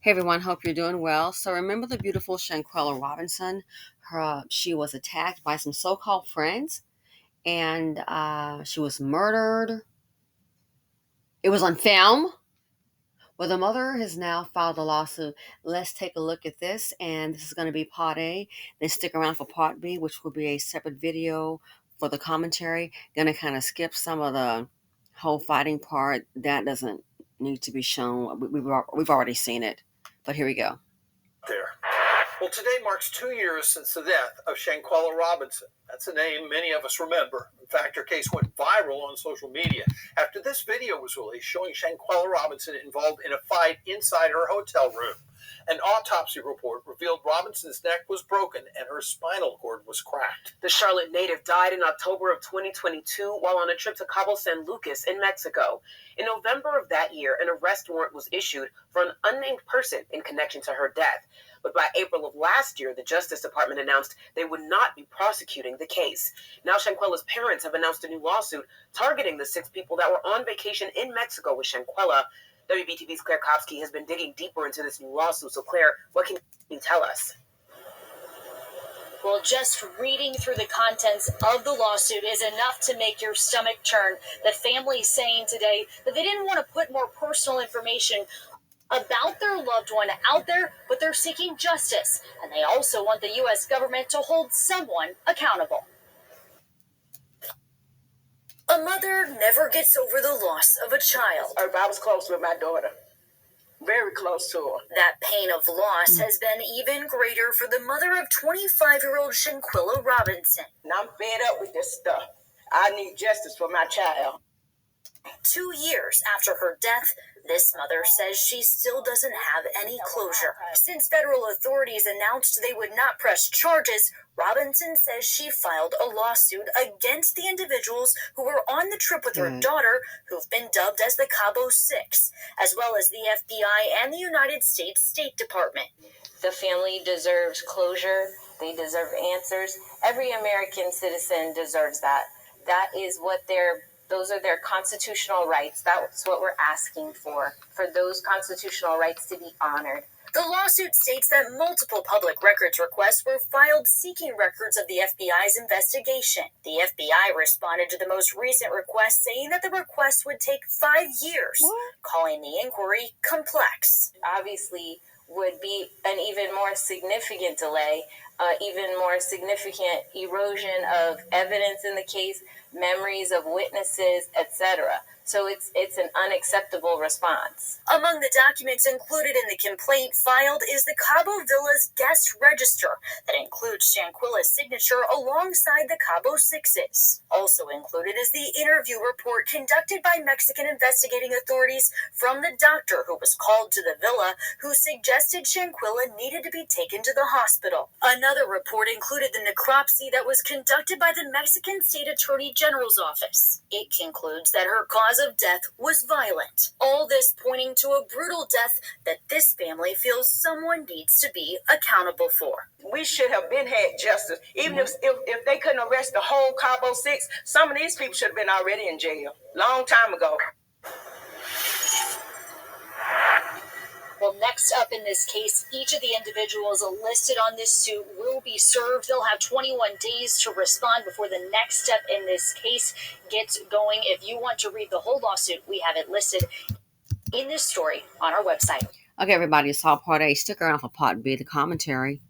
Hey everyone, hope you're doing well. So remember the beautiful Shanquella Robinson? She was attacked by some so-called friends, and she was murdered. It was on film. Well, the mother has now filed a lawsuit. Let's take a look at this, and this is going to be part A. Then stick around for part B, which will be a separate video for the commentary. Going to kind of skip some of the whole fighting part. That doesn't need to be shown. We've already seen it, but here we go. There. Well, today marks 2 years since the death of Shanquella Robinson. That's a name many of us remember. In fact, her case went viral on social media after this video was released showing Shanquella Robinson involved in a fight inside her hotel room. An autopsy report revealed Robinson's neck was broken and her spinal cord was cracked. The Charlotte native died in October of 2022 while on a trip to Cabo San Lucas in Mexico. In November of that year, an arrest warrant was issued for an unnamed person in connection to her death. But by April of last year, the Justice Department announced they would not be prosecuting the case. Now Shanquella's parents have announced a new lawsuit targeting the 6 people that were on vacation in Mexico with Shanquella. WBTV's Claire Kopsky has been digging deeper into this new lawsuit. So Claire, what can you tell us? Well, just reading through the contents of the lawsuit is enough to make your stomach turn. The family saying today that they didn't want to put more personal information about their loved one out there, but they're seeking justice. And they also want the U.S. government to hold someone accountable. A mother never gets over the loss of a child. I was close with my daughter. Very close to her. That pain of loss has been even greater for the mother of 25-year-old Shanquella Robinson. And I'm fed up with this stuff. I need justice for my child. 2 years after her death, this mother says she still doesn't have any closure. Since federal authorities announced they would not press charges, Robinson says she filed a lawsuit against the individuals who were on the trip with her daughter, who've been dubbed as the Cabo 6, as well as the FBI and the United States State Department. The family deserves closure. They deserve answers. Every American citizen deserves that. That is what those are their constitutional rights. That's what we're asking for those constitutional rights to be honored. The lawsuit states that multiple public records requests were filed seeking records of the FBI's investigation. The FBI responded to the most recent request, saying that the request would take 5 years, calling the inquiry complex. Obviously, would be an even more significant delay, even more significant erosion of evidence in the case, memories of witnesses, etc. So it's an unacceptable response. Among the documents included in the complaint filed is the Cabo Villa's guest register that includes Shanquella's signature alongside the Cabo 6's. Also included is the interview report conducted by Mexican investigating authorities from the doctor who was called to the villa, who suggested Shanquella needed to be taken to the hospital. Another report included the necropsy that was conducted by the Mexican State Attorney General's office. It concludes that her cause of death was violent. All this pointing to a brutal death that this family feels someone needs to be accountable for. We should have been had justice. Even if they couldn't arrest the whole Cabo 6, some of these people should have been already in jail. Long time ago. Well, next up in this case, each of the individuals listed on this suit will be served. They'll have 21 days to respond before the next step in this case gets going. If you want to read the whole lawsuit, we have it listed in this story on our website. Okay, everybody, it's all part A. Stick around for part B, the commentary.